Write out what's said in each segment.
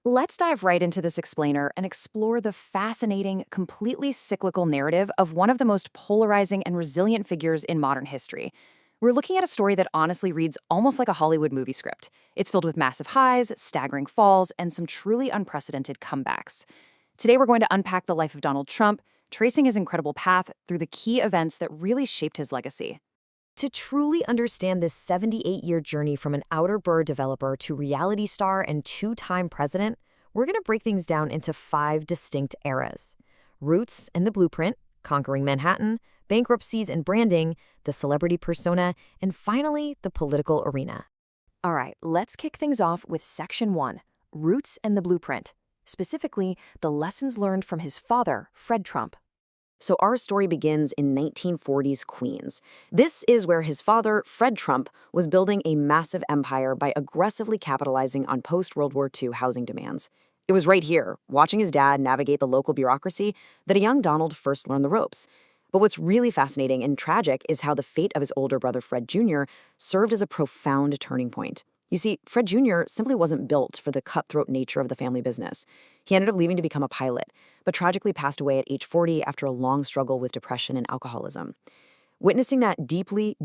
Let's dive right into this explainer and explore the fascinating, completely cyclical narrative of one of the most polarizing and resilient figures in modern history. We're looking at a story that honestly reads almost like a Hollywood movie script. It's filled with massive highs, staggering falls, and some truly unprecedented comebacks. Today, we're going to unpack the life of Donald Trump, tracing his incredible path through the key events that really shaped his legacy. To truly understand this 78-year journey from an outer Burr developer to reality star and two-time president, we're going to break things down into five distinct eras. Roots and the blueprint, conquering Manhattan, bankruptcies and branding, the celebrity persona, and finally, the political arena. All right, let's kick things off with Section 1, Roots and the Blueprint. Specifically, the lessons learned from his father, Fred Trump. So our story begins in 1940s Queens. This is where his father, Fred Trump, was building a massive empire by aggressively capitalizing on post-World War II housing demands. It was right here, watching his dad navigate the local bureaucracy, that a young Donald first learned the ropes. But what's really fascinating and tragic is how the fate of his older brother Fred Jr. served as a profound turning point. You see, Fred Jr. simply wasn't built for the cutthroat nature of the family business. He ended up leaving to become a pilot, but tragically passed away at age 40 after a long struggle with depression and alcoholism. Witnessing that deeply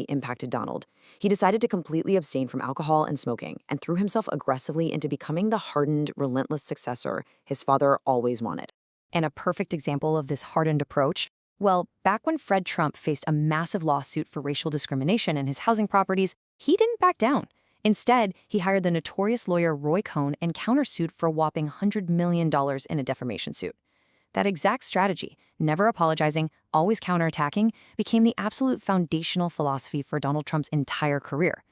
impacted Donald. He decided to completely abstain from alcohol and smoking and threw himself aggressively into becoming the hardened, relentless successor his father always wanted. And a perfect example of this hardened approach? Well, back when Fred Trump faced a massive lawsuit for racial discrimination in his housing properties, he didn't back down. Instead, he hired the notorious lawyer Roy Cohn and countersued for a whopping $100 million in a defamation suit. That exact strategy, never apologizing, always counterattacking, became the absolute foundational philosophy for Donald Trump's entire career.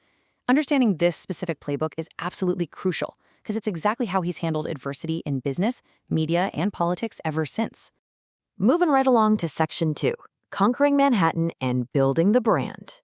Understanding this specific playbook is absolutely crucial, because it's exactly how he's handled adversity in business, media, and politics ever since. Moving right along to Section 2, Conquering Manhattan and Building the Brand.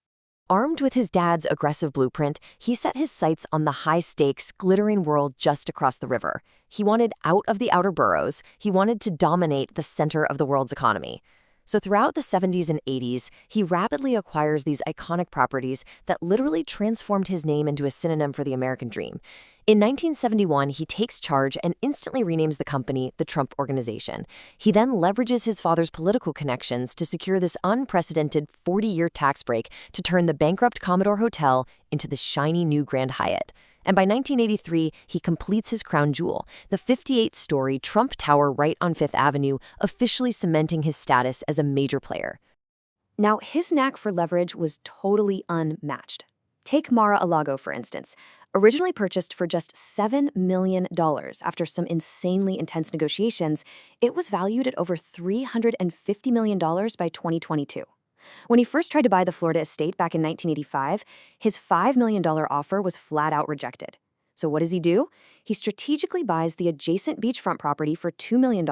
Armed with his dad's aggressive blueprint, he set his sights on the high-stakes, glittering world just across the river. He wanted out of the outer boroughs. He wanted to dominate the center of the world's economy. So throughout the 70s and 80s, he rapidly acquires these iconic properties that literally transformed his name into a synonym for the American dream. In 1971, he takes charge and instantly renames the company the Trump Organization. He then leverages his father's political connections to secure this unprecedented 40-year tax break to turn the bankrupt Commodore Hotel into the shiny new Grand Hyatt. And by 1983, he completes his crown jewel, the 58-story Trump Tower right on Fifth Avenue, officially cementing his status as a major player. Now, his knack for leverage was totally unmatched. Take Mar-a-Lago, for instance. Originally purchased for just $7 million after some insanely intense negotiations, it was valued at over $350 million by 2022. When he first tried to buy the Florida estate back in 1985, his $5 million offer was flat out rejected. So what does he do? He strategically buys the adjacent beachfront property for $2 million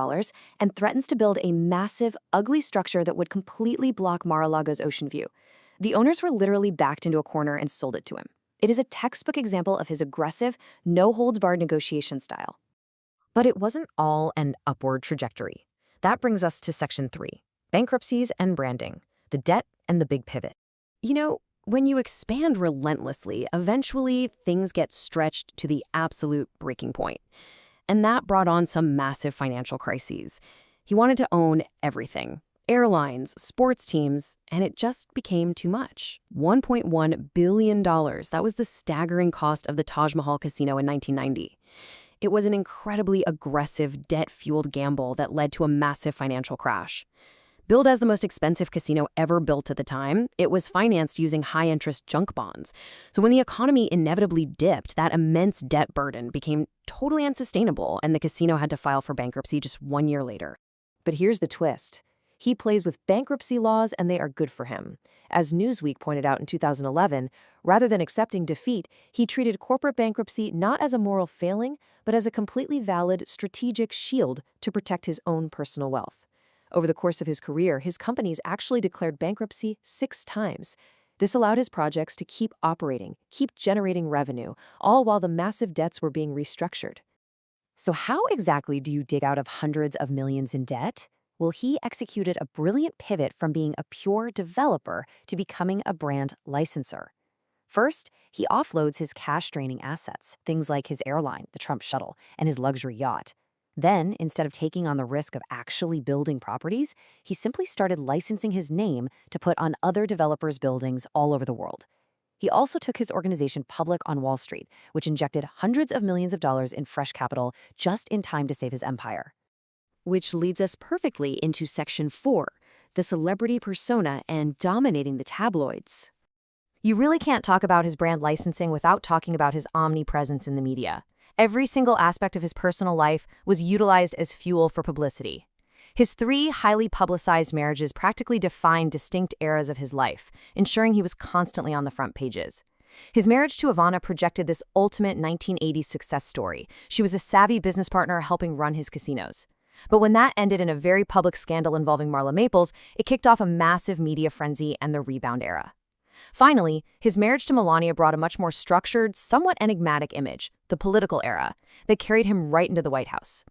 and threatens to build a massive, ugly structure that would completely block Mar-a-Lago's ocean view. The owners were literally backed into a corner and sold it to him. It is a textbook example of his aggressive, no-holds-barred negotiation style. But it wasn't all an upward trajectory. That brings us to Section 3, Bankruptcies and Branding. The debt and the big pivot. You know, when you expand relentlessly, eventually things get stretched to the absolute breaking point. And that brought on some massive financial crises. He wanted to own everything. Airlines, sports teams, and it just became too much. $1.1 billion. That was the staggering cost of the Taj Mahal Casino in 1990. It was an incredibly aggressive, debt-fueled gamble that led to a massive financial crash. Billed as the most expensive casino ever built at the time, it was financed using high-interest junk bonds. So when the economy inevitably dipped, that immense debt burden became totally unsustainable, and the casino had to file for bankruptcy just 1 year later. But here's the twist. He plays with bankruptcy laws, and they are good for him. As Newsweek pointed out in 2011, rather than accepting defeat, he treated corporate bankruptcy not as a moral failing, but as a completely valid strategic shield to protect his own personal wealth. Over the course of his career, his companies actually declared bankruptcy 6 times. This allowed his projects to keep operating, keep generating revenue, all while the massive debts were being restructured. So how exactly do you dig out of hundreds of millions in debt? Well, he executed a brilliant pivot from being a pure developer to becoming a brand licensor. First, he offloads his cash-draining assets, things like his airline, the Trump shuttle, and his luxury yacht. Then, instead of taking on the risk of actually building properties, he simply started licensing his name to put on other developers' buildings all over the world. He also took his organization public on Wall Street, which injected hundreds of millions of dollars in fresh capital just in time to save his empire. Which leads us perfectly into Section 4, the celebrity persona and dominating the tabloids. You really can't talk about his brand licensing without talking about his omnipresence in the media. Every single aspect of his personal life was utilized as fuel for publicity. His 3 highly publicized marriages practically defined distinct eras of his life, ensuring he was constantly on the front pages. His marriage to Ivana projected this ultimate 1980s success story. She was a savvy business partner helping run his casinos. But when that ended in a very public scandal involving Marla Maples, it kicked off a massive media frenzy and the rebound era. Finally, his marriage to Melania brought a much more structured, somewhat enigmatic image, the political era, that carried him right into the White House.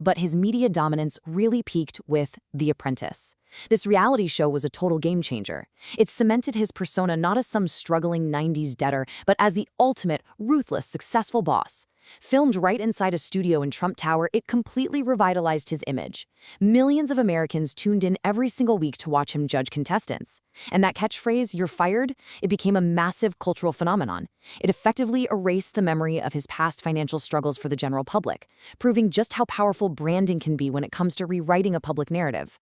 But his media dominance really peaked with The Apprentice. This reality show was a total game changer. It cemented his persona not as some struggling 90s debtor, but as the ultimate, ruthless, successful boss. Filmed right inside a studio in Trump Tower, it completely revitalized his image. Millions of Americans tuned in every single week to watch him judge contestants. And that catchphrase, "You're fired," it became a massive cultural phenomenon. It effectively erased the memory of his past financial struggles for the general public, proving just how powerful branding can be when it comes to rewriting a public narrative.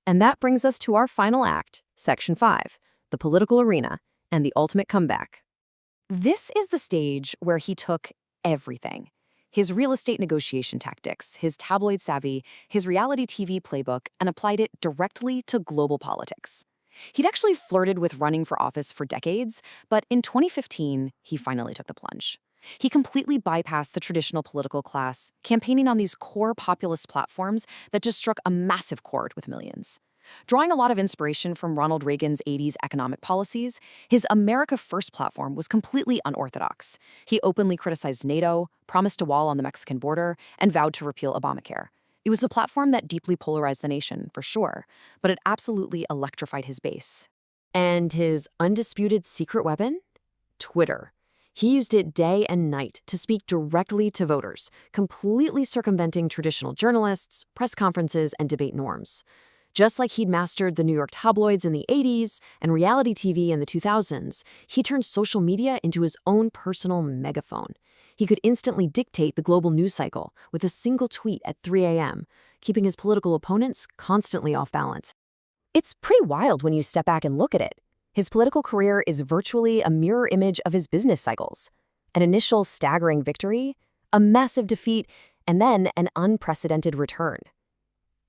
And that brings us to our final act, Section 5, the political arena and the ultimate comeback. This is the stage where he took everything. His real estate negotiation tactics, his tabloid savvy, his reality TV playbook, and applied it directly to global politics. He'd actually flirted with running for office for decades, but in 2015, he finally took the plunge. He completely bypassed the traditional political class, campaigning on these core populist platforms that just struck a massive chord with millions. Drawing a lot of inspiration from Ronald Reagan's 80s economic policies, his America First platform was completely unorthodox. He openly criticized NATO, promised a wall on the Mexican border, and vowed to repeal Obamacare. It was a platform that deeply polarized the nation, for sure, but it absolutely electrified his base. And his undisputed secret weapon? Twitter. He used it day and night to speak directly to voters, completely circumventing traditional journalists, press conferences, and debate norms. Just like he'd mastered the New York tabloids in the 80s and reality TV in the 2000s, he turned social media into his own personal megaphone. He could instantly dictate the global news cycle with a single tweet at 3 a.m., keeping his political opponents constantly off balance. It's pretty wild when you step back and look at it. His political career is virtually a mirror image of his business cycles. An initial staggering victory, a massive defeat, and then an unprecedented return.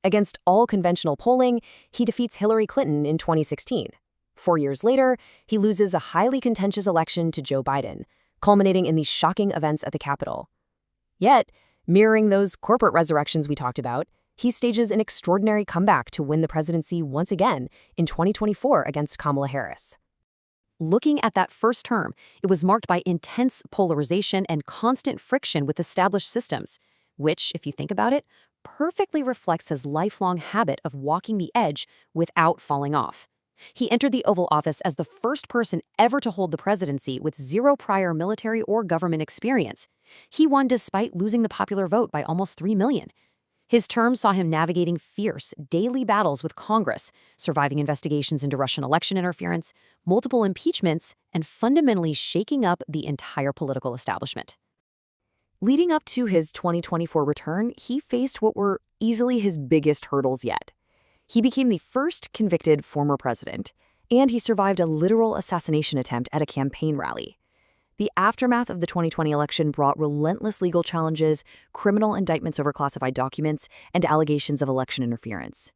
Against all conventional polling, he defeats Hillary Clinton in 2016. 4 years later, he loses a highly contentious election to Joe Biden, culminating in these shocking events at the Capitol. Yet, mirroring those corporate resurrections we talked about, he stages an extraordinary comeback to win the presidency once again in 2024 against Kamala Harris. Looking at that first term, it was marked by intense polarization and constant friction with established systems, which, if you think about it, perfectly reflects his lifelong habit of walking the edge without falling off. He entered the Oval Office as the first person ever to hold the presidency with zero prior military or government experience. He won despite losing the popular vote by almost 3 million. His term saw him navigating fierce, daily battles with Congress, surviving investigations into Russian election interference, multiple impeachments, and fundamentally shaking up the entire political establishment. Leading up to his 2024 return, he faced what were easily his biggest hurdles yet. He became the first convicted former president, and he survived a literal assassination attempt at a campaign rally. The aftermath of the 2020 election brought relentless legal challenges, criminal indictments over classified documents, and allegations of election interference.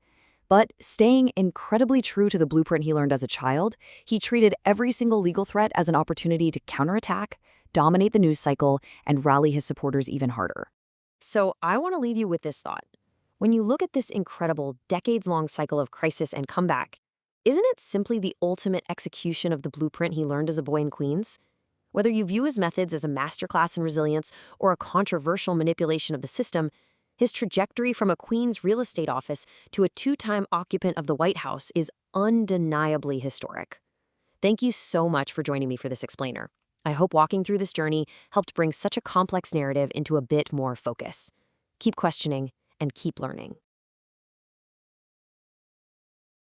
But staying incredibly true to the blueprint he learned as a child, he treated every single legal threat as an opportunity to counterattack, dominate the news cycle, and rally his supporters even harder. So I want to leave you with this thought. When you look at this incredible, decades-long cycle of crisis and comeback, isn't it simply the ultimate execution of the blueprint he learned as a boy in Queens? Whether you view his methods as a masterclass in resilience or a controversial manipulation of the system, his trajectory from a Queens real estate office to a 2-time occupant of the White House is undeniably historic. Thank you so much for joining me for this explainer. I hope walking through this journey helped bring such a complex narrative into a bit more focus. Keep questioning and keep learning.